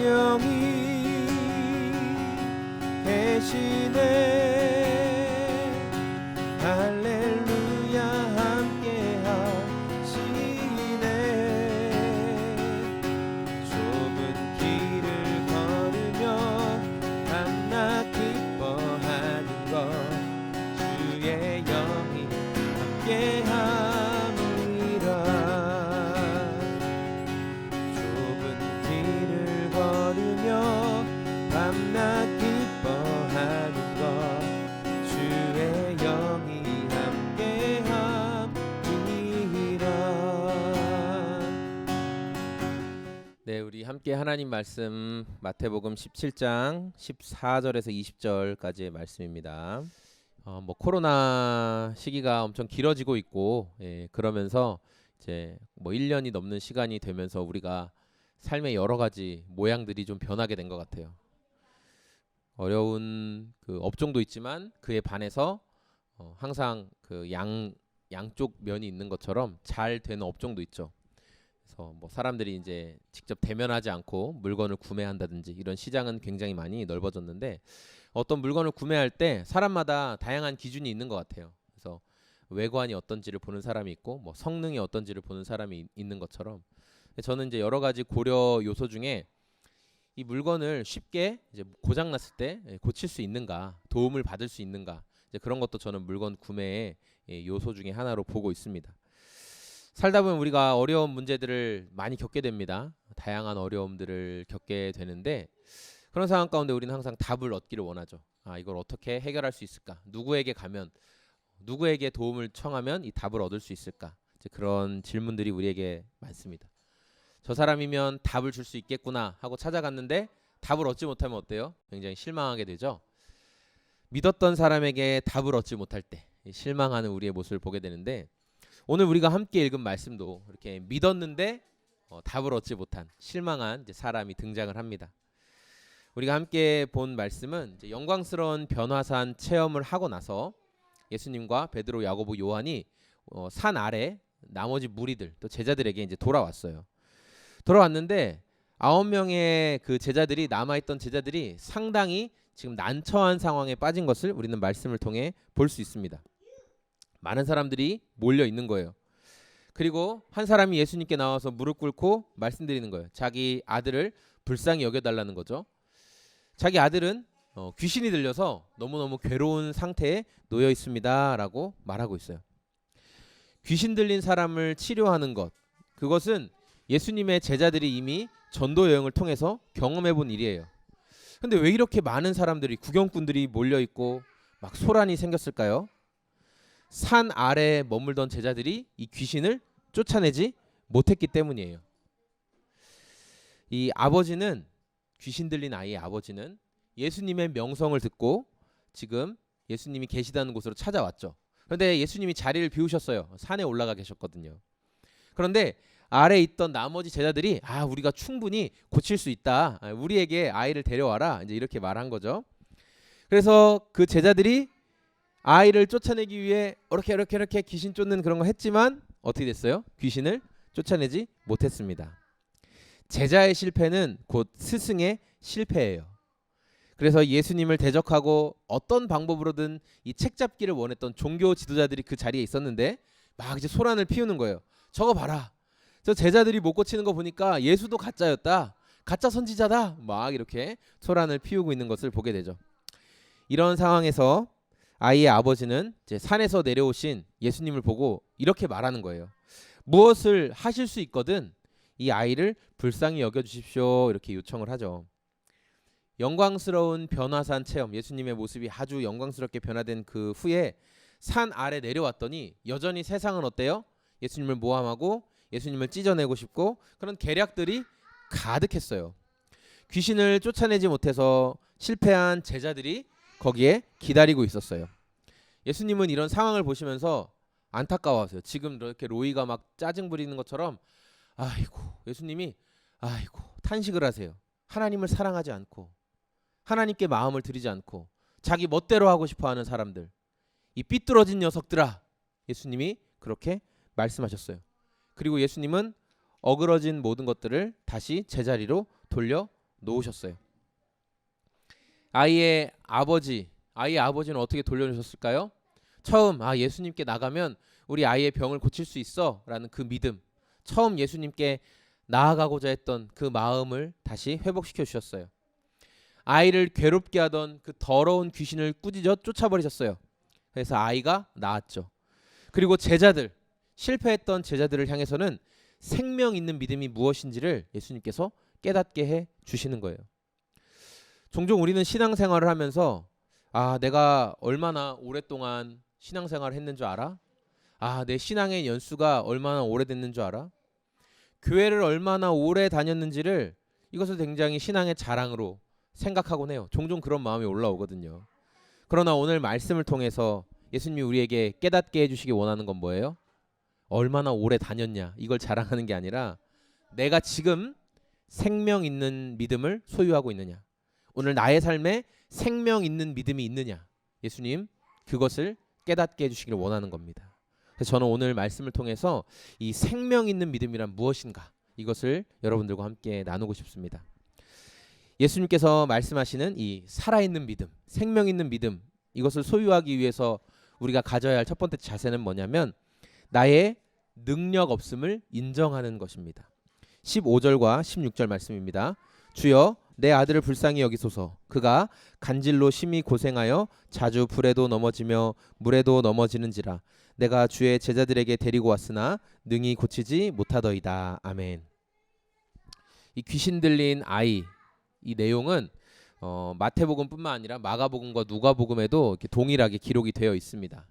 성령이 계시네. 할렐루야 함께 하시네. 좁은 길을 걸으며 밤낮 기뻐하는 것 주의 영이 함께 함이라. 좁은 길을 걸으며 밤낮 기뻐하는 것 주의 영이 함께 함이라. 네, 우리 함께 하나님 말씀 마태복음 17장 14절에서 20절까지의 말씀입니다. 코로나 시기가 엄청 길어지고 있고, 그러면서 이제 1년이 넘는 시간이 되면서 우리가 삶의 여러 가지 모양들이 좀 변하게 된 것 같아요. 어려운 그 업종도 있지만 그에 반해서 항상 그 양쪽 면이 있는 것처럼 잘 되는 업종도 있죠. 그래서 사람들이 이제 직접 대면하지 않고 물건을 구매한다든지 이런 시장은 굉장히 많이 넓어졌는데, 어떤 물건을 구매할 때 사람마다 다양한 기준이 있는 것 같아요. 그래서 외관이 어떤지를 보는 사람이 있고, 성능이 어떤지를 보는 사람이 있는 것처럼, 저는 이제 여러 가지 고려 요소 중에 이 물건을 쉽게 이제 고장 났을 때 고칠 수 있는가, 도움을 받을 수 있는가, 이제 그런 것도 저는 물건 구매의 요소 중에 하나로 보고 있습니다. 살다 보면 우리가 어려운 문제들을 많이 겪게 됩니다. 다양한 어려움들을 겪게 되는데, 그런 상황 가운데 우리는 항상 답을 얻기를 원하죠. 이걸 어떻게 해결할 수 있을까? 누구에게 가면, 누구에게 도움을 청하면 이 답을 얻을 수 있을까? 이제 그런 질문들이 우리에게 많습니다. 저 사람이면 답을 줄 수 있겠구나 하고 찾아갔는데 답을 얻지 못하면 어때요? 굉장히 실망하게 되죠. 믿었던 사람에게 답을 얻지 못할 때 실망하는 우리의 모습을 보게 되는데, 오늘 우리가 함께 읽은 말씀도 이렇게 믿었는데 답을 얻지 못한 실망한 이제 사람이 등장을 합니다. 우리가 함께 본 말씀은 이제 영광스러운 변화산 체험을 하고 나서 예수님과 베드로, 야고보, 요한이 산 아래 나머지 무리들 또 제자들에게 이제 돌아왔어요. 돌아왔는데 9명의 그 제자들이, 남아있던 제자들이 상당히 지금 난처한 상황에 빠진 것을 우리는 말씀을 통해 볼 수 있습니다. 많은 사람들이 몰려 있는 거예요. 그리고 한 사람이 예수님께 나와서 무릎 꿇고 말씀드리는 거예요. 자기 아들을 불쌍히 여겨달라는 거죠. 자기 아들은 귀신이 들려서 너무너무 괴로운 상태에 놓여 있습니다 라고 말하고 있어요. 귀신 들린 사람을 치료하는 것, 그것은 예수님의 제자들이 이미 전도 여행을 통해서 경험해 본 일이에요. 근데 왜 이렇게 많은 사람들이, 구경꾼들이 몰려 있고 막 소란이 생겼을까요? 산 아래에 머물던 제자들이 이 귀신을 쫓아내지 못했기 때문이에요. 이 아버지는, 귀신 들린 아이의 아버지는 예수님의 명성을 듣고 지금 예수님이 계시다는 곳으로 찾아왔죠. 그런데 예수님이 자리를 비우셨어요. 산에 올라가 계셨거든요. 그런데 아래에 있던 나머지 제자들이 우리가 충분히 고칠 수 있다, 우리에게 아이를 데려와라, 이제 이렇게 말한 거죠. 그래서 그 제자들이 아이를 쫓아내기 위해 이렇게 귀신 쫓는 그런 거 했지만 어떻게 됐어요? 귀신을 쫓아내지 못했습니다. 제자의 실패는 곧 스승의 실패예요. 그래서 예수님을 대적하고 어떤 방법으로든 이 책잡기를 원했던 종교 지도자들이 그 자리에 있었는데 막 이제 소란을 피우는 거예요. 저거 봐라, 저 제자들이 못 고치는 거 보니까 예수도 가짜였다, 가짜 선지자다, 막 이렇게 소란을 피우고 있는 것을 보게 되죠. 이런 상황에서 아이의 아버지는 이제 산에서 내려오신 예수님을 보고 이렇게 말하는 거예요. 무엇을 하실 수 있거든 이 아이를 불쌍히 여겨주십시오, 이렇게 요청을 하죠. 영광스러운 변화산 체험, 예수님의 모습이 아주 영광스럽게 변화된 그 후에 산 아래 내려왔더니 여전히 세상은 어때요? 예수님을 모함하고 예수님을 찢어내고 싶고 그런 계략들이 가득했어요. 귀신을 쫓아내지 못해서 실패한 제자들이 거기에 기다리고 있었어요. 예수님은 이런 상황을 보시면서 안타까워하세요. 지금 이렇게 로이가 막 짜증 부리는 것처럼 예수님이 탄식을 하세요. 하나님을 사랑하지 않고 하나님께 마음을 들이지 않고 자기 멋대로 하고 싶어하는 사람들, 이 삐뚤어진 녀석들아, 예수님이 그렇게 말씀하셨어요. 그리고 예수님은 어그러진 모든 것들을 다시 제자리로 돌려 놓으셨어요. 아이의 아버지는 어떻게 돌려주셨을까요? 처음 예수님께 나가면 우리 아이의 병을 고칠 수 있어 라는 그 믿음, 처음 예수님께 나아가고자 했던 그 마음을 다시 회복시켜 주셨어요. 아이를 괴롭게 하던 그 더러운 귀신을 꾸짖어 쫓아버리셨어요. 그래서 아이가 나았죠. 그리고 실패했던 제자들을 향해서는 생명 있는 믿음이 무엇인지를 예수님께서 깨닫게 해 주시는 거예요. 종종 우리는 신앙생활을 하면서 내가 얼마나 오랫동안 신앙생활을 했는 줄 알아? 내 신앙의 연수가 얼마나 오래됐는 줄 알아? 교회를 얼마나 오래 다녔는지를 이것을 굉장히 신앙의 자랑으로 생각하곤 해요. 종종 그런 마음이 올라오거든요. 그러나 오늘 말씀을 통해서 예수님이 우리에게 깨닫게 해주시기 원하는 건 뭐예요? 얼마나 오래 다녔냐 이걸 자랑하는 게 아니라 내가 지금 생명 있는 믿음을 소유하고 있느냐, 오늘 나의 삶에 생명 있는 믿음이 있느냐, 예수님 그것을 깨닫게 해주시기를 원하는 겁니다. 그래서 저는 오늘 말씀을 통해서 이 생명 있는 믿음이란 무엇인가 이것을 여러분들과 함께 나누고 싶습니다. 예수님께서 말씀하시는 이 살아있는 믿음, 생명 있는 믿음, 이것을 소유하기 위해서 우리가 가져야 할 첫 번째 자세는 뭐냐면 나의 능력 없음을 인정하는 것입니다. 15절과 16절 말씀입니다. 주여 내 아들을 불쌍히 여기소서. 그가 간질로 심히 고생하여 자주 불에도 넘어지며 물에도 넘어지는지라. 내가 주의 제자들에게 데리고 왔으나 능히 고치지 못하더이다. 아멘. 이 귀신 들린 아이, 이 내용은 마태복음뿐만 아니라 마가복음과 누가복음에도 이렇게 동일하게 기록이 되어 있습니다.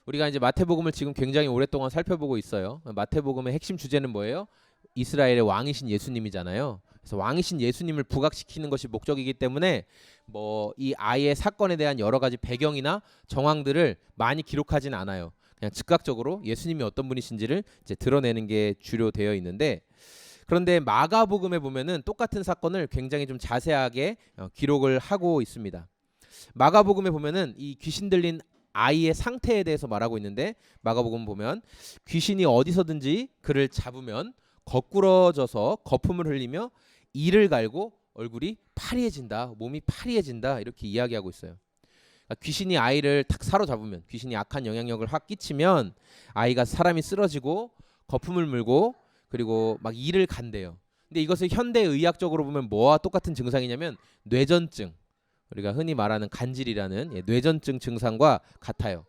우리가 이제 마태복음을 지금 굉장히 오랫동안 살펴보고 있어요. 마태복음의 핵심 주제는 뭐예요? 이스라엘의 왕이신 예수님이잖아요. 그래서 왕이신 예수님을 부각시키는 것이 목적이기 때문에 이 아이의 사건에 대한 여러 가지 배경이나 정황들을 많이 기록하진 않아요. 그냥 즉각적으로 예수님이 어떤 분이신지를 이제 드러내는 게 주로 되어 있는데, 그런데 마가복음에 보면은 똑같은 사건을 굉장히 좀 자세하게 기록을 하고 있습니다. 마가복음에 보면은 이 귀신 들린 아이의 상태에 대해서 말하고 있는데, 마가복음 보면 귀신이 어디서든지 그를 잡으면 거꾸러져서 거품을 흘리며 이를 갈고 얼굴이 파리해진다, 몸이 파리해진다, 이렇게 이야기하고 있어요. 그러니까 귀신이 아이를 탁 사로잡으면, 귀신이 악한 영향력을 확 끼치면 아이가 사람이 쓰러지고 거품을 물고 그리고 막 이를 간대요. 근데 이것을 현대 의학적으로 보면 뭐와 똑같은 증상이냐면 뇌전증, 우리가 흔히 말하는 간질이라는 뇌전증 증상과 같아요.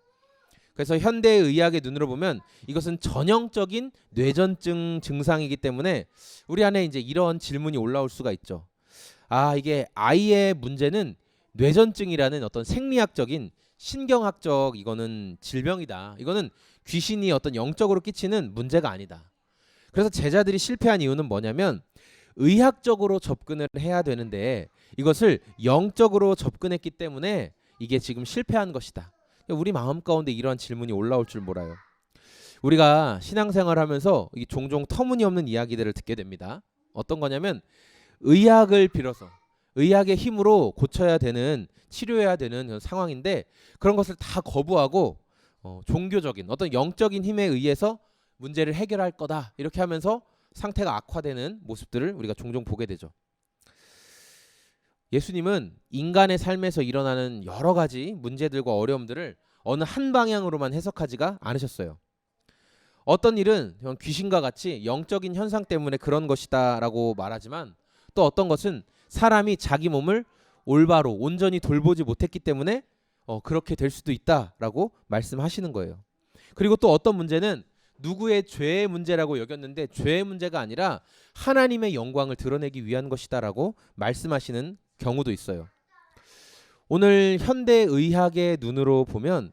그래서 현대 의학의 눈으로 보면 이것은 전형적인 뇌전증 증상이기 때문에 우리 안에 이제 이런 질문이 올라올 수가 있죠. 이게 아이의 문제는 뇌전증이라는 어떤 생리학적인 신경학적 이거는 질병이다. 이거는 귀신이 어떤 영적으로 끼치는 문제가 아니다. 그래서 제자들이 실패한 이유는 뭐냐면 의학적으로 접근을 해야 되는데 이것을 영적으로 접근했기 때문에 이게 지금 실패한 것이다. 우리 마음 가운데 이러한 질문이 올라올 줄 몰라요. 우리가 신앙생활하면서 종종 터무니없는 이야기들을 듣게 됩니다. 어떤 거냐면 의학을 빌어서 의학의 힘으로 고쳐야 되는, 치료해야 되는 그런 상황인데 그런 것을 다 거부하고 종교적인 어떤 영적인 힘에 의해서 문제를 해결할 거다, 이렇게 하면서 상태가 악화되는 모습들을 우리가 종종 보게 되죠. 예수님은 인간의 삶에서 일어나는 여러 가지 문제들과 어려움들을 어느 한 방향으로만 해석하지가 않으셨어요. 어떤 일은 귀신과 같이 영적인 현상 때문에 그런 것이다 라고 말하지만, 또 어떤 것은 사람이 자기 몸을 올바로 온전히 돌보지 못했기 때문에 그렇게 될 수도 있다라고 말씀하시는 거예요. 그리고 또 어떤 문제는 누구의 죄의 문제라고 여겼는데 죄의 문제가 아니라 하나님의 영광을 드러내기 위한 것이다라고 말씀하시는 경우도 있어요. 오늘 현대의학의 눈으로 보면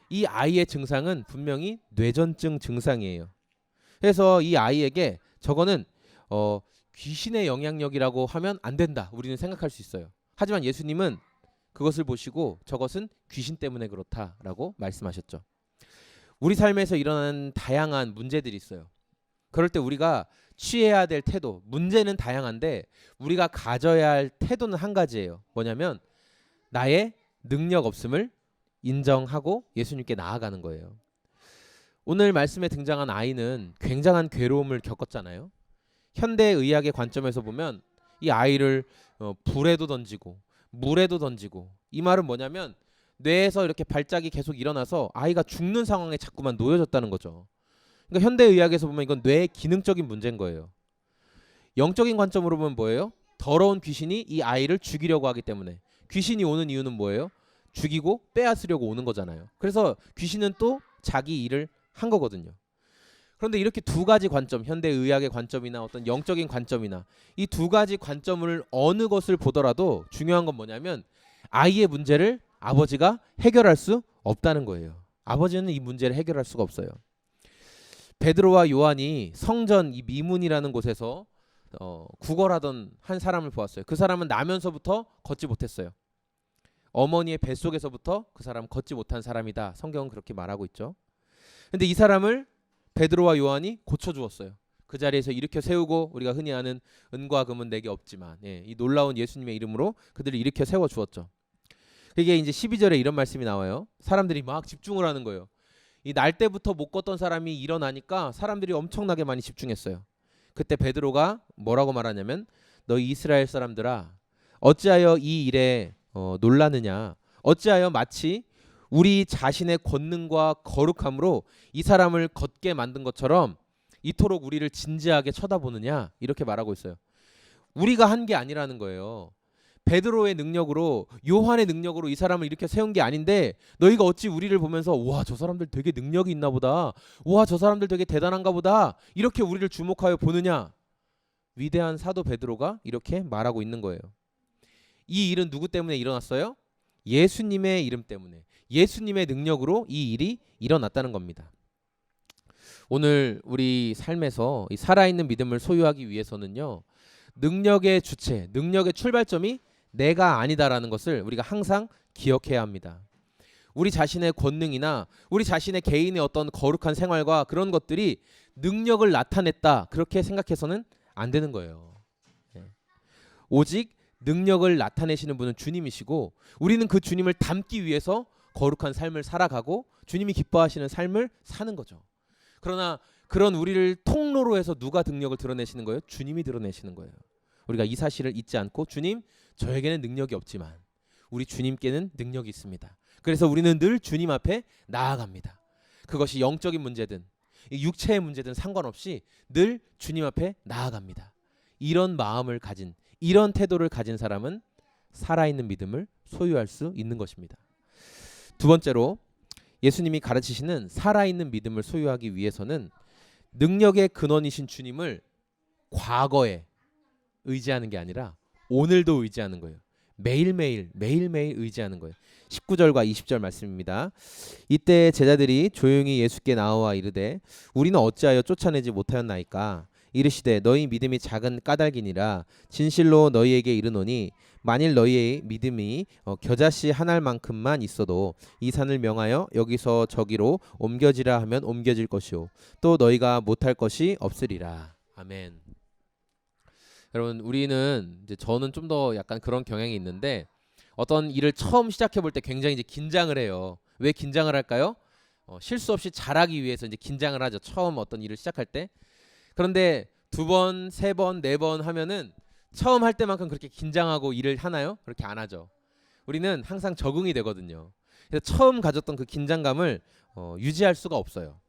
이 아이의 증상은 분명히 뇌전증 증상이에요. 그래서 이 아이에게 저거는 귀신의 영향력이라고 하면 안 된다, 우리는 생각할 수 있어요. 하지만 예수님은 그것을 보시고 저것은 귀신 때문에 그렇다라고 말씀하셨죠. 우리 삶에서 일어나는 다양한 문제들이 있어요. 그럴 때 우리가 취해야 될 태도, 문제는 다양한데 우리가 가져야 할 태도는 한 가지예요. 뭐냐면 나의 능력 없음을 인정하고 예수님께 나아가는 거예요. 오늘 말씀에 등장한 아이는 굉장한 괴로움을 겪었잖아요. 현대의학의 관점에서 보면 이 아이를 불에도 던지고 물에도 던지고, 이 말은 뭐냐면 뇌에서 이렇게 발작이 계속 일어나서 아이가 죽는 상황에 자꾸만 놓여졌다는 거죠. 그러니까 현대의학에서 보면 이건 뇌의 기능적인 문제인 거예요. 영적인 관점으로 보면 뭐예요? 더러운 귀신이 이 아이를 죽이려고 하기 때문에. 귀신이 오는 이유는 뭐예요? 죽이고 빼앗으려고 오는 거잖아요. 그래서 귀신은 또 자기 일을 한 거거든요. 그런데 이렇게 두 가지 관점, 현대의학의 관점이나 어떤 영적인 관점이나 이 두 가지 관점을 어느 것을 보더라도 중요한 건 뭐냐면 아이의 문제를 아버지가 해결할 수 없다는 거예요. 아버지는 이 문제를 해결할 수가 없어요. 베드로와 요한이 성전 이 미문이라는 곳에서 구걸하던 한 사람을 보았어요. 그 사람은 나면서부터 걷지 못했어요. 어머니의 뱃속에서부터 그 사람 걷지 못한 사람이다. 성경은 그렇게 말하고 있죠. 근데 이 사람을 베드로와 요한이 고쳐주었어요. 그 자리에서 일으켜 세우고, 우리가 흔히 아는 은과 금은 내게 없지만, 이 놀라운 예수님의 이름으로 그들을 일으켜 세워주었죠. 그게 이제 12절에 이런 말씀이 나와요. 사람들이 막 집중을 하는 거예요. 이 날 때부터 못 걷던 사람이 일어나니까 사람들이 엄청나게 많이 집중했어요. 그때 베드로가 뭐라고 말하냐면, 너희 이스라엘 사람들아, 어찌하여 이 일에 놀라느냐? 어찌하여 마치 우리 자신의 권능과 거룩함으로 이 사람을 걷게 만든 것처럼 이토록 우리를 진지하게 쳐다보느냐? 이렇게 말하고 있어요. 우리가 한 게 아니라는 거예요. 베드로의 능력으로, 요한의 능력으로 이 사람을 이렇게 세운 게 아닌데 너희가 어찌 우리를 보면서 와, 저 사람들 되게 능력이 있나 보다, 와, 저 사람들 되게 대단한가 보다, 이렇게 우리를 주목하여 보느냐? 위대한 사도 베드로가 이렇게 말하고 있는 거예요. 이 일은 누구 때문에 일어났어요? 예수님의 이름 때문에, 예수님의 능력으로 이 일이 일어났다는 겁니다. 오늘 우리 삶에서 이 살아있는 믿음을 소유하기 위해서는요, 능력의 주체, 능력의 출발점이 내가 아니다라는 것을 우리가 항상 기억해야 합니다. 우리 자신의 권능이나 우리 자신의 개인의 어떤 거룩한 생활과 그런 것들이 능력을 나타냈다, 그렇게 생각해서는 안 되는 거예요. 오직 능력을 나타내시는 분은 주님이시고, 우리는 그 주님을 닮기 위해서 거룩한 삶을 살아가고 주님이 기뻐하시는 삶을 사는 거죠. 그러나 그런 우리를 통로로 해서 누가 능력을 드러내시는 거예요? 주님이 드러내시는 거예요. 우리가 이 사실을 잊지 않고, 주님, 저에게는 능력이 없지만 우리 주님께는 능력이 있습니다. 그래서 우리는 늘 주님 앞에 나아갑니다. 그것이 영적인 문제든 육체의 문제든 상관없이 늘 주님 앞에 나아갑니다. 이런 마음을 가진, 이런 태도를 가진 사람은 살아있는 믿음을 소유할 수 있는 것입니다. 두 번째로, 예수님이 가르치시는 살아있는 믿음을 소유하기 위해서는 능력의 근원이신 주님을 과거에 의지하는 게 아니라 오늘도 의지하는 거예요. 매일매일 의지하는 거예요. 19절과 20절 말씀입니다. 이때 제자들이 조용히 예수께 나와 이르되 우리는 어찌하여 쫓아내지 못하였나이까? 이르시되 너희 믿음이 작은 까닭이니라. 진실로 너희에게 이르노니 만일 너희의 믿음이 겨자씨 한 알만큼만 있어도 이 산을 명하여 여기서 저기로 옮겨지라 하면 옮겨질 것이요 또 너희가 못할 것이 없으리라. 아멘. 여러분, 우리는 이제, 저는 좀 더 약간 그런 경향이 있는데 어떤 일을 처음 시작해 볼 때 굉장히 이제 긴장을 해요. 왜 긴장을 할까요? 실수 없이 잘하기 위해서 이제 긴장을 하죠. 처음 어떤 일을 시작할 때. 그런데 두 번, 세 번, 네 번 하면은 처음 할 때만큼 그렇게 긴장하고 일을 하나요? 그렇게 안 하죠. 우리는 항상 적응이 되거든요. 그래서 처음 가졌던 그 긴장감을 유지할 수가 없어요.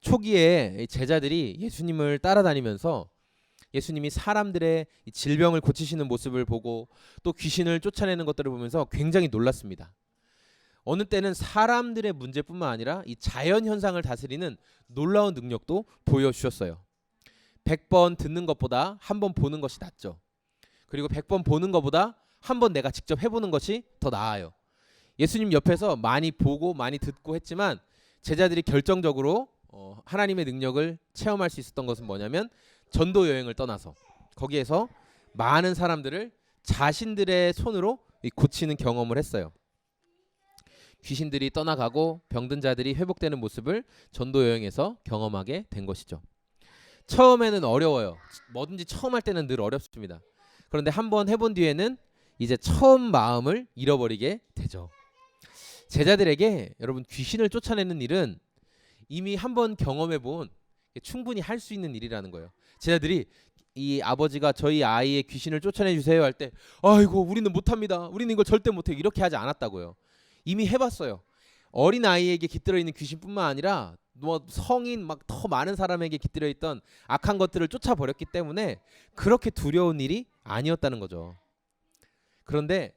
초기에 제자들이 예수님을 따라다니면서 예수님이 사람들의 질병을 고치시는 모습을 보고 또 귀신을 쫓아내는 것들을 보면서 굉장히 놀랐습니다. 어느 때는 사람들의 문제뿐만 아니라 이 자연 현상을 다스리는 놀라운 능력도 보여주셨어요. 100번 듣는 것보다 한 번 보는 것이 낫죠. 그리고 100번 보는 것보다 한 번 내가 직접 해보는 것이 더 나아요. 예수님 옆에서 많이 보고 많이 듣고 했지만 제자들이 결정적으로 하나님의 능력을 체험할 수 있었던 것은 뭐냐면, 전도 여행을 떠나서 거기에서 많은 사람들을 자신들의 손으로 고치는 경험을 했어요. 귀신들이 떠나가고 병든 자들이 회복되는 모습을 전도 여행에서 경험하게 된 것이죠. 처음에는 어려워요. 뭐든지 처음 할 때는 늘 어렵습니다. 그런데 한번 해본 뒤에는 이제 처음 마음을 잃어버리게 되죠. 제자들에게 여러분, 귀신을 쫓아내는 일은 이미 한번 경험해 본, 충분히 할 수 있는 일이라는 거예요. 제자들이 이 아버지가 저희 아이의 귀신을 쫓아내 주세요 할 때 아이고 우리는 못합니다. 우리는 이걸 절대 못해. 이렇게 하지 않았다고요. 이미 해봤어요. 어린 아이에게 깃들어 있는 귀신뿐만 아니라 뭐 성인 막 더 많은 사람에게 깃들어 있던 악한 것들을 쫓아버렸기 때문에 그렇게 두려운 일이 아니었다는 거죠. 그런데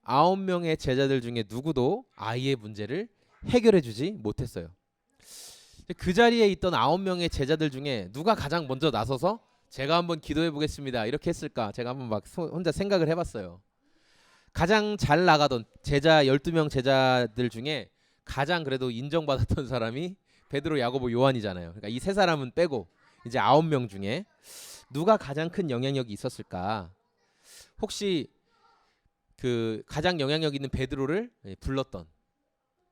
9명의 제자들 중에 누구도 아이의 문제를 해결해 주지 못했어요. 그 자리에 있던 9명의 제자들 중에 누가 가장 먼저 나서서 제가 한번 기도해 보겠습니다 이렇게 했을까? 제가 한번 막 혼자 생각을 해봤어요. 가장 잘 나가던 제자 12명 제자들 중에 가장 그래도 인정받았던 사람이 베드로, 야고보, 요한이잖아요. 그러니까 이 세 사람은 빼고 이제 9명 중에 누가 가장 큰 영향력이 있었을까? 혹시 그 가장 영향력 있는 베드로를 불렀던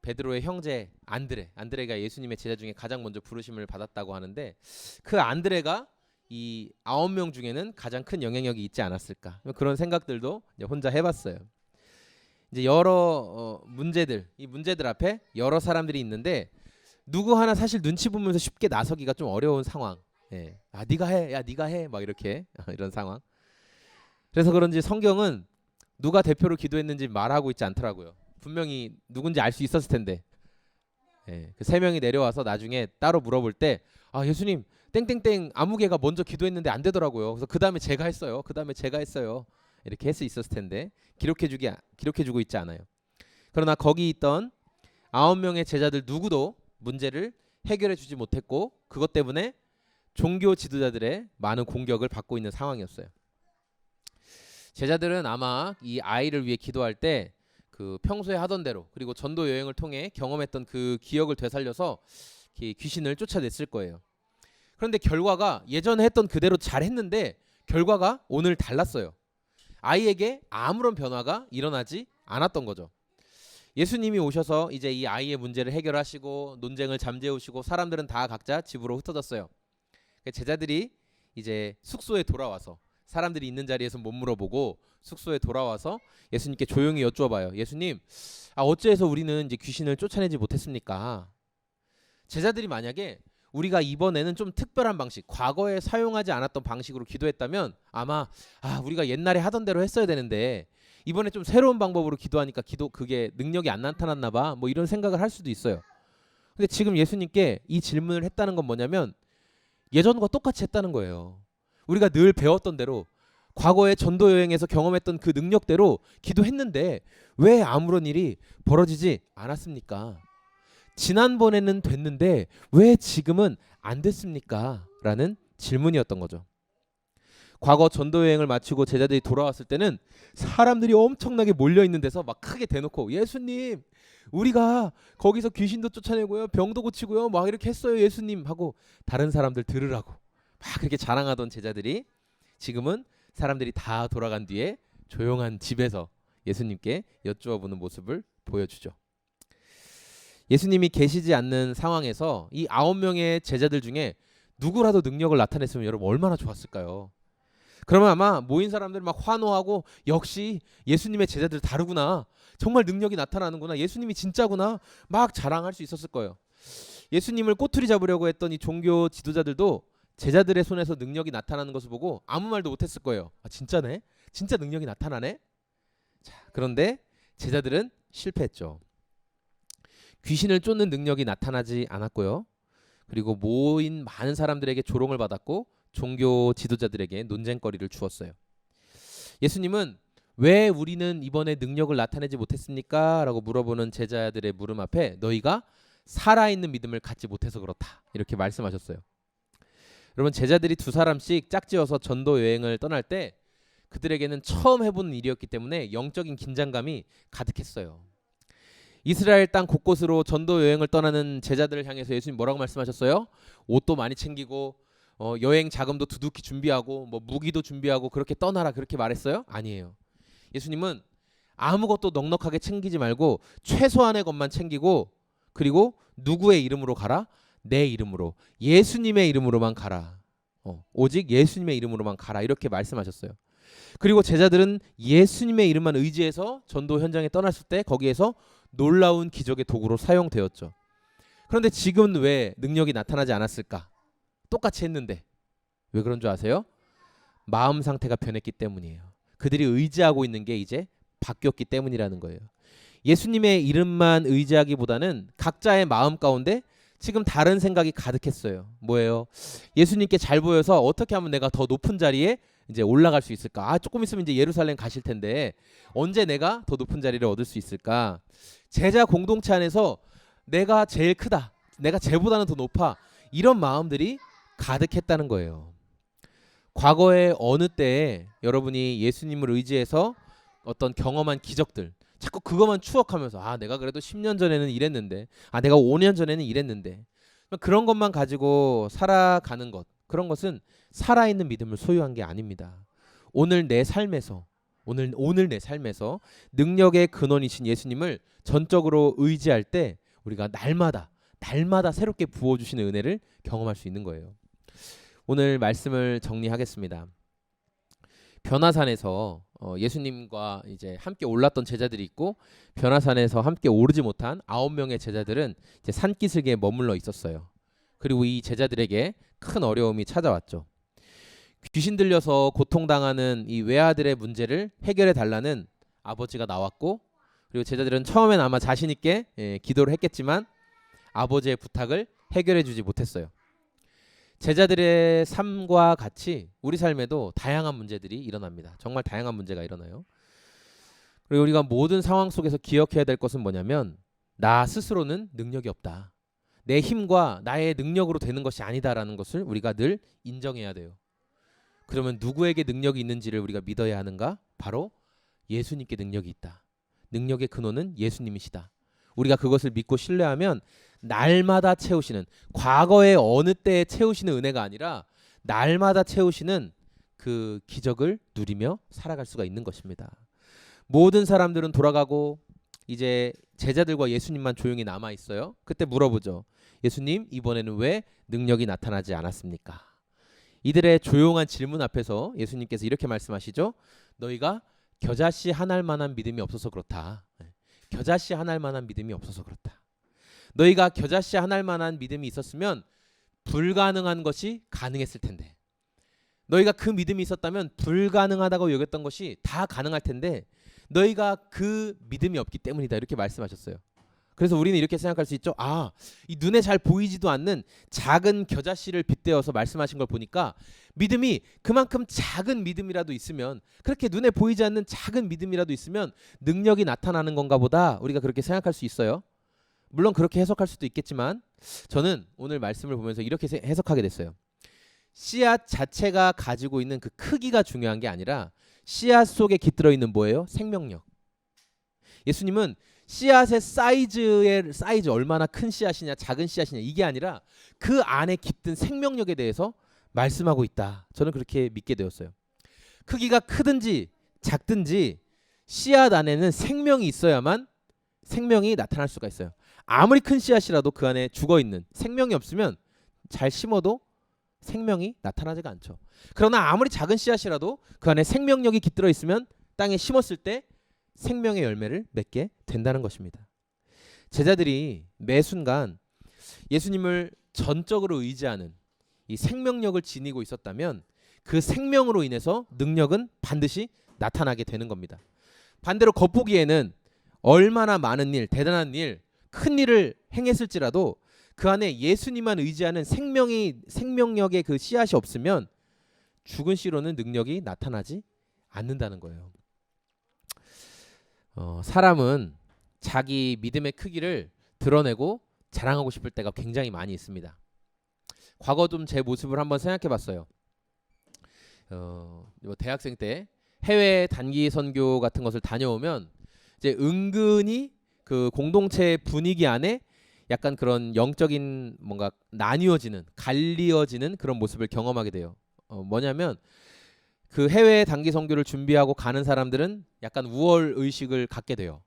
베드로의 형제 안드레가 예수님의 제자 중에 가장 먼저 부르심을 받았다고 하는데 그 안드레가 이 9명 중에는 가장 큰 영향력이 있지 않았을까? 그런 생각들도 이제 혼자 해봤어요. 이제 여러 이 문제들 앞에 여러 사람들이 있는데 누구 하나 사실 눈치 보면서 쉽게 나서기가 좀 어려운 상황. 예. 아 네가 해, 야 네가 해, 막 이렇게 이런 상황. 그래서 그런지 성경은 누가 대표로 기도했는지 말하고 있지 않더라고요. 분명히 누군지 알 수 있었을 텐데. 예. 그 세 명이 내려와서 나중에 따로 물어볼 때 아 예수님 땡땡땡 아무개가 먼저 기도했는데 안 되더라고요. 그래서 그 다음에 제가 했어요. 그 다음에 제가 했어요. 이렇게 할 수 있었을 텐데 기록해주고 있지 않아요. 그러나 거기 있던 9명의 제자들 누구도 문제를 해결해주지 못했고 그것 때문에 종교 지도자들의 많은 공격을 받고 있는 상황이었어요. 제자들은 아마 이 아이를 위해 기도할 때 그 평소에 하던 대로 그리고 전도 여행을 통해 경험했던 그 기억을 되살려서 귀신을 쫓아냈을 거예요. 그런데 결과가 예전에 했던 그대로 잘했는데 결과가 오늘 달랐어요. 아이에게 아무런 변화가 일어나지 않았던 거죠. 예수님이 오셔서 이제 이 아이의 문제를 해결하시고 논쟁을 잠재우시고 사람들은 다 각자 집으로 흩어졌어요. 제자들이 이제 숙소에 돌아와서 사람들이 있는 자리에서 못 물어보고 숙소에 돌아와서 예수님께 조용히 여쭈어봐요. 예수님, 어째서 우리는 이제 귀신을 쫓아내지 못했습니까? 제자들이 만약에 우리가 이번에는 좀 특별한 방식, 과거에 사용하지 않았던 방식으로 기도했다면 아마 우리가 옛날에 하던 대로 했어야 되는데 이번에 좀 새로운 방법으로 기도하니까 그게 능력이 안 나타났나 봐. 뭐 이런 생각을 할 수도 있어요. 근데 지금 예수님께 이 질문을 했다는 건 뭐냐면 예전과 똑같이 했다는 거예요. 우리가 늘 배웠던 대로 과거에 전도 여행에서 경험했던 그 능력대로 기도했는데 왜 아무런 일이 벌어지지 않았습니까? 지난번에는 됐는데 왜 지금은 안 됐습니까? 라는 질문이었던 거죠. 과거 전도 여행을 마치고 제자들이 돌아왔을 때는 사람들이 엄청나게 몰려있는 데서 막 크게 대놓고 예수님 우리가 거기서 귀신도 쫓아내고요 병도 고치고요 막 이렇게 했어요 예수님 하고 다른 사람들 들으라고 막 그렇게 자랑하던 제자들이 지금은 사람들이 다 돌아간 뒤에 조용한 집에서 예수님께 여쭈어보는 모습을 보여주죠. 예수님이 계시지 않는 상황에서 이 9명의 제자들 중에 누구라도 능력을 나타냈으면 여러분 얼마나 좋았을까요? 그러면 아마 모인 사람들 막 환호하고 역시 예수님의 제자들 다르구나. 정말 능력이 나타나는구나. 예수님이 진짜구나. 막 자랑할 수 있었을 거예요. 예수님을 꼬투리 잡으려고 했던 이 종교 지도자들도 제자들의 손에서 능력이 나타나는 것을 보고 아무 말도 못했을 거예요. 진짜네? 진짜 능력이 나타나네? 자, 그런데 제자들은 실패했죠. 귀신을 쫓는 능력이 나타나지 않았고요. 그리고 모인 많은 사람들에게 조롱을 받았고 종교 지도자들에게 논쟁거리를 주었어요. 예수님은 왜 우리는 이번에 능력을 나타내지 못했습니까? 라고 물어보는 제자들의 물음 앞에 너희가 살아있는 믿음을 갖지 못해서 그렇다. 이렇게 말씀하셨어요. 여러분 제자들이 2사람씩 짝지어서 전도 여행을 떠날 때 그들에게는 처음 해보는 일이었기 때문에 영적인 긴장감이 가득했어요. 이스라엘 땅 곳곳으로 전도 여행을 떠나는 제자들을 향해서 예수님 뭐라고 말씀하셨어요? 옷도 많이 챙기고 여행 자금도 두둑히 준비하고 뭐 무기도 준비하고 그렇게 떠나라 그렇게 말했어요? 아니에요. 예수님은 아무것도 넉넉하게 챙기지 말고 최소한의 것만 챙기고 그리고 누구의 이름으로 가라? 내 이름으로 예수님의 이름으로만 가라. 오직 예수님의 이름으로만 가라 이렇게 말씀하셨어요. 그리고 제자들은 예수님의 이름만 의지해서 전도 현장에 떠났을 때 거기에서 놀라운 기적의 도구로 사용되었죠. 그런데 지금은 왜 능력이 나타나지 않았을까? 똑같이 했는데 왜 그런 줄 아세요? 마음 상태가 변했기 때문이에요. 그들이 의지하고 있는 게 이제 바뀌었기 때문이라는 거예요. 예수님의 이름만 의지하기보다는 각자의 마음 가운데 지금 다른 생각이 가득했어요. 뭐예요? 예수님께 잘 보여서 어떻게 하면 내가 더 높은 자리에 이제 올라갈 수 있을까? 아, 조금 있으면 이제 예루살렘 가실 텐데 언제 내가 더 높은 자리를 얻을 수 있을까? 제자 공동체 안에서 내가 제일 크다. 내가 쟤보다는 더 높아. 이런 마음들이 가득했다는 거예요. 과거에 어느 때에 여러분이 예수님을 의지해서 어떤 경험한 기적들 자꾸 그것만 추억하면서 아 내가 그래도 10년 전에는 이랬는데 아 내가 5년 전에는 이랬는데 그런 것만 가지고 살아가는 것 그런 것은 살아있는 믿음을 소유한 게 아닙니다. 오늘 내 삶에서 오늘 내 삶에서 능력의 근원이신 예수님을 전적으로 의지할 때 우리가 날마다 새롭게 부어주시는 은혜를 경험할 수 있는 거예요. 오늘 말씀을 정리하겠습니다. 변화산에서 예수님과 이제 함께 올랐던 제자들이 있고 변화산에서 함께 오르지 못한 9명의 제자들은 이제 산기슭에 머물러 있었어요. 그리고 이 제자들에게 큰 어려움이 찾아왔죠. 귀신 들려서 고통당하는 이 외아들의 문제를 해결해 달라는 아버지가 나왔고 그리고 제자들은 처음엔 아마 자신 있게 기도를 했겠지만 아버지의 부탁을 해결해 주지 못했어요. 제자들의 삶과 같이 우리 삶에도 다양한 문제들이 일어납니다. 정말 다양한 문제가 일어나요. 그리고 우리가 모든 상황 속에서 기억해야 될 것은 뭐냐면 나 스스로는 능력이 없다. 내 힘과 나의 능력으로 되는 것이 아니다라는 것을 우리가 늘 인정해야 돼요. 그러면 누구에게 능력이 있는지를 우리가 믿어야 하는가? 바로 예수님께 능력이 있다. 능력의 근원은 예수님이시다. 우리가 그것을 믿고 신뢰하면 날마다 채우시는 과거의 어느 때에 채우시는 은혜가 아니라 날마다 채우시는 그 기적을 누리며 살아갈 수가 있는 것입니다. 모든 사람들은 돌아가고 이제 제자들과 예수님만 조용히 남아 있어요. 그때 물어보죠. 예수님 이번에는 왜 능력이 나타나지 않았습니까? 이들의 조용한 질문 앞에서 예수님께서 이렇게 말씀하시죠. 너희가 겨자씨 한 알만한 믿음이 없어서 그렇다. 겨자씨 한 알만한 믿음이 없어서 그렇다. 너희가 겨자씨 한 알만한 믿음이 있었으면 불가능한 것이 가능했을 텐데 너희가 그 믿음이 있었다면 불가능하다고 여겼던 것이 다 가능할 텐데 너희가 그 믿음이 없기 때문이다 이렇게 말씀하셨어요. 그래서 우리는 이렇게 생각할 수 있죠. 아, 이 눈에 잘 보이지도 않는 작은 겨자씨를 빗대어서 말씀하신 걸 보니까 믿음이 그만큼 작은 믿음이라도 있으면 그렇게 눈에 보이지 않는 작은 믿음이라도 있으면 능력이 나타나는 건가 보다 우리가 그렇게 생각할 수 있어요. 물론 그렇게 해석할 수도 있겠지만 저는 오늘 말씀을 보면서 이렇게 해석하게 됐어요. 씨앗 자체가 가지고 있는 그 크기가 중요한 게 아니라 씨앗 속에 깃들어 있는 뭐예요? 생명력. 예수님은 씨앗의 사이즈 얼마나 큰 씨앗이냐 작은 씨앗이냐 이게 아니라 그 안에 깃든 생명력에 대해서 말씀하고 있다. 저는 그렇게 믿게 되었어요. 크기가 크든지 작든지 씨앗 안에는 생명이 있어야만 생명이 나타날 수가 있어요. 아무리 큰 씨앗이라도 그 안에 죽어있는 생명이 없으면 잘 심어도 생명이 나타나지가 않죠. 그러나 아무리 작은 씨앗이라도 그 안에 생명력이 깃들어 있으면 땅에 심었을 때 생명의 열매를 맺게 된다는 것입니다. 제자들이 매 순간 예수님을 전적으로 의지하는 이 생명력을 지니고 있었다면 그 생명으로 인해서 능력은 반드시 나타나게 되는 겁니다. 반대로 겉보기에는 얼마나 많은 일, 대단한 일, 큰 일을 행했을지라도 그 안에 예수님만 의지하는 생명력의 그 씨앗이 없으면 죽은 씨로는 능력이 나타나지 않는다는 거예요. 사람은 자기 믿음의 크기를 드러내고 자랑하고 싶을 때가 굉장히 많이 있습니다. 과거 좀 제 모습을 한번 생각해 봤어요. 대학생 때 해외 단기 선교 같은 것을 다녀오면 이제 은근히 그 공동체 분위기 안에 약간 그런 영적인 뭔가 갈리어지는 그런 모습을 경험하게 돼요. 뭐냐면 그 해외 단기 선교를 준비하고 가는 사람들은 약간 우월 의식을 갖게 돼요.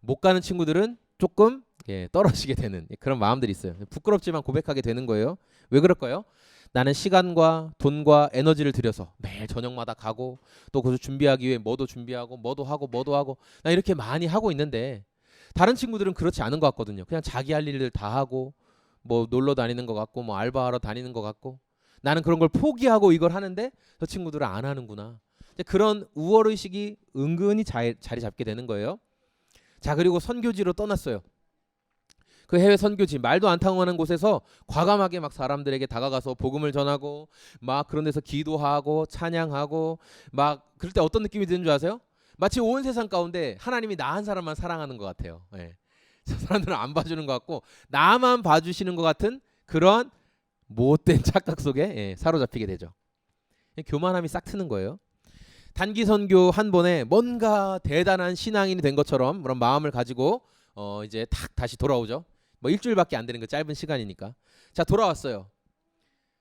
못 가는 친구들은 조금 떨어지게 되는 그런 마음들이 있어요. 부끄럽지만 고백하게 되는 거예요. 왜 그럴까요? 나는 시간과 돈과 에너지를 들여서 매일 저녁마다 가고 또 그것을 준비하기 위해 뭐도 준비하고 뭐도 하고 나 이렇게 많이 하고 있는데 다른 친구들은 그렇지 않은 것 같거든요. 그냥 자기 할 일들 다 하고 뭐 놀러 다니는 것 같고 뭐 알바하러 다니는 것 같고 나는 그런 걸 포기하고 이걸 하는데 저 친구들은 안 하는구나. 그런 우월의식이 은근히 자리 잡게 되는 거예요. 자, 그리고 선교지로 떠났어요. 그 해외 선교지, 말도 안 통하는 곳에서 과감하게 막 사람들에게 다가가서 복음을 전하고 막 그런 데서 기도하고 찬양하고 막 그럴 때 어떤 느낌이 드는 줄 아세요? 마치 온 세상 가운데 하나님이 나 한 사람만 사랑하는 것 같아요. 예. 저 사람들은 안 봐주는 것 같고 나만 봐주시는 것 같은 그런 못된 착각 속에 사로잡히게 되죠. 교만함이 싹 트는 거예요. 단기 선교 한 번에 뭔가 대단한 신앙인이 된 것처럼 그런 마음을 가지고 이제 탁 다시 돌아오죠. 뭐 일주일밖에 안 되는 그 짧은 시간이니까. 자, 돌아왔어요.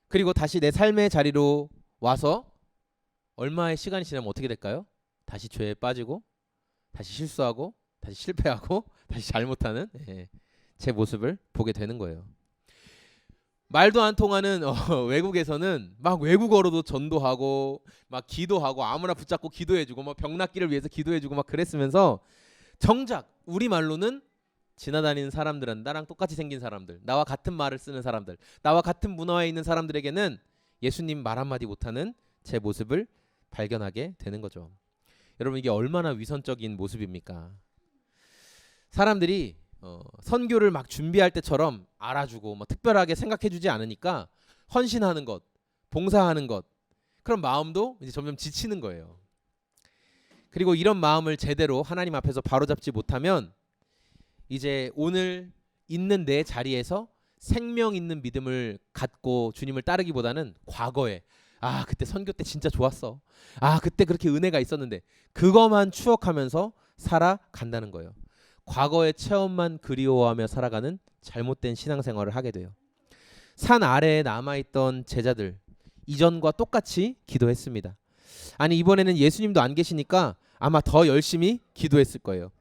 그리고 다시 내 삶의 자리로 와서 얼마의 시간이 지나면 어떻게 될까요? 다시 죄에 빠지고 다시 실수하고 다시 실패하고 다시 잘못하는 제 모습을 보게 되는 거예요. 말도 안 통하는 외국에서는 막 외국어로도 전도하고 막 기도하고 아무나 붙잡고 기도해주고 막 병 낫기를 위해서 기도해주고 막 그랬으면서 정작 우리 말로는 지나다니는 사람들은 나랑 똑같이 생긴 사람들, 나와 같은 말을 쓰는 사람들, 나와 같은 문화에 있는 사람들에게는 예수님 말 한마디 못하는 제 모습을 발견하게 되는 거죠. 여러분, 이게 얼마나 위선적인 모습입니까? 사람들이 선교를 막 준비할 때처럼 알아주고 뭐 특별하게 생각해주지 않으니까 헌신하는 것, 봉사하는 것, 그런 마음도 이제 점점 지치는 거예요. 그리고 이런 마음을 제대로 하나님 앞에서 바로잡지 못하면 이제 오늘 있는 내 자리에서 생명 있는 믿음을 갖고 주님을 따르기보다는 과거에 그때 선교 때 진짜 좋았어. 그때 그렇게 은혜가 있었는데 그것만 추억하면서 살아간다는 거예요. 과거의 체험만 그리워하며 살아가는 잘못된 신앙생활을 하게 돼요. 산 아래에 남아있던 제자들 이전과 똑같이 기도했습니다. 아니, 이번에는 예수님도 안 계시니까 아마 더 열심히 기도했을 거예요.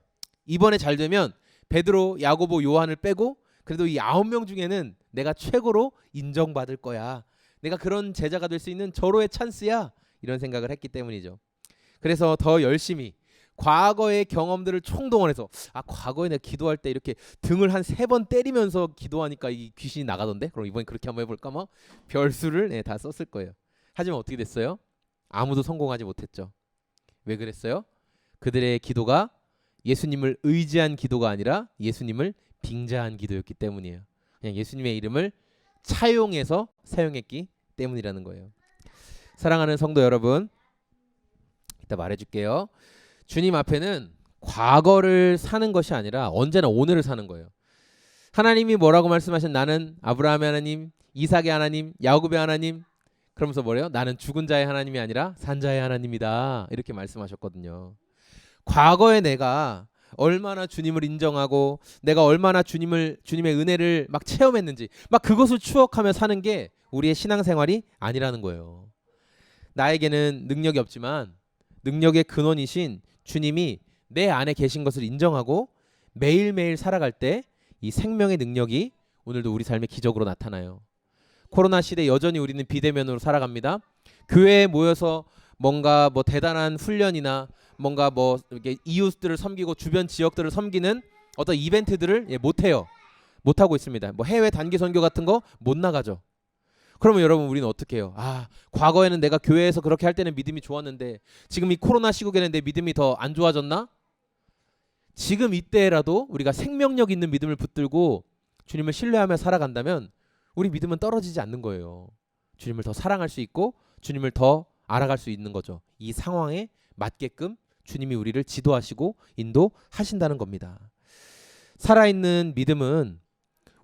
이번에 잘 되면 베드로, 야고보, 요한을 빼고 그래도 이 9명 중에는 내가 최고로 인정받을 거야. 내가 그런 제자가 될 수 있는 절호의 찬스야. 이런 생각을 했기 때문이죠. 그래서 더 열심히 과거의 경험들을 총동원해서 과거에 내가 기도할 때 이렇게 등을 한 3번 때리면서 기도하니까 이 귀신이 나가던데? 그럼 이번엔 그렇게 한번 해볼까? 뭐 별수를 다 썼을 거예요. 하지만 어떻게 됐어요? 아무도 성공하지 못했죠. 왜 그랬어요? 그들의 기도가 예수님을 의지한 기도가 아니라 예수님을 빙자한 기도였기 때문이에요. 그냥 예수님의 이름을 차용해서 사용했기 때문이라는 거예요. 사랑하는 성도 여러분, 이따 말해줄게요. 주님 앞에는 과거를 사는 것이 아니라 언제나 오늘을 사는 거예요. 하나님이 뭐라고 말씀하신 나는 아브라함의 하나님, 이삭의 하나님, 야곱의 하나님, 그러면서 뭐래요? 나는 죽은 자의 하나님이 아니라 산 자의 하나님이다. 이렇게 말씀하셨거든요. 과거에 내가 얼마나 주님을 인정하고 내가 얼마나 주님의 은혜를 막 체험했는지 막 그것을 추억하며 사는 게 우리의 신앙생활이 아니라는 거예요. 나에게는 능력이 없지만 능력의 근원이신 주님이 내 안에 계신 것을 인정하고 매일매일 살아갈 때 이 생명의 능력이 오늘도 우리 삶의 기적으로 나타나요. 코로나 시대 여전히 우리는 비대면으로 살아갑니다. 교회에 모여서 뭔가 뭐 대단한 훈련이나 뭔가 뭐 이렇게 이웃들을 섬기고 주변 지역들을 섬기는 어떤 이벤트들을 못 해요. 못 하고 있습니다. 뭐 해외 단기 선교 같은 거 못 나가죠. 그러면 여러분, 우리는 어떻게 해요? 과거에는 내가 교회에서 그렇게 할 때는 믿음이 좋았는데 지금 이 코로나 시국에는 내 믿음이 더 안 좋아졌나? 지금 이때라도 우리가 생명력 있는 믿음을 붙들고 주님을 신뢰하며 살아간다면 우리 믿음은 떨어지지 않는 거예요. 주님을 더 사랑할 수 있고 주님을 더 알아갈 수 있는 거죠. 이 상황에 맞게끔 주님이 우리를 지도하시고 인도하신다는 겁니다. 살아있는 믿음은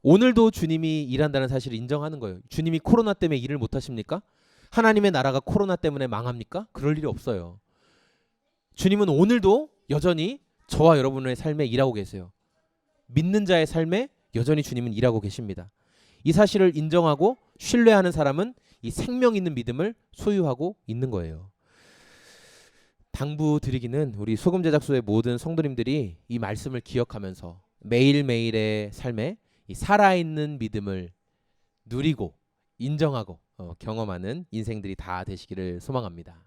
오늘도 주님이 일한다는 사실을 인정하는 거예요. 주님이 코로나 때문에 일을 못하십니까? 하나님의 나라가 코로나 때문에 망합니까? 그럴 일이 없어요. 주님은 오늘도 여전히 저와 여러분의 삶에 일하고 계세요. 믿는 자의 삶에 여전히 주님은 일하고 계십니다. 이 사실을 인정하고 신뢰하는 사람은 이 생명 있는 믿음을 소유하고 있는 거예요. 당부드리기는 우리 소금 제작소의 모든 성도님들이 이 말씀을 기억하면서 매일매일의 삶에 이 살아있는 믿음을 누리고 인정하고 경험하는 인생들이 다 되시기를 소망합니다.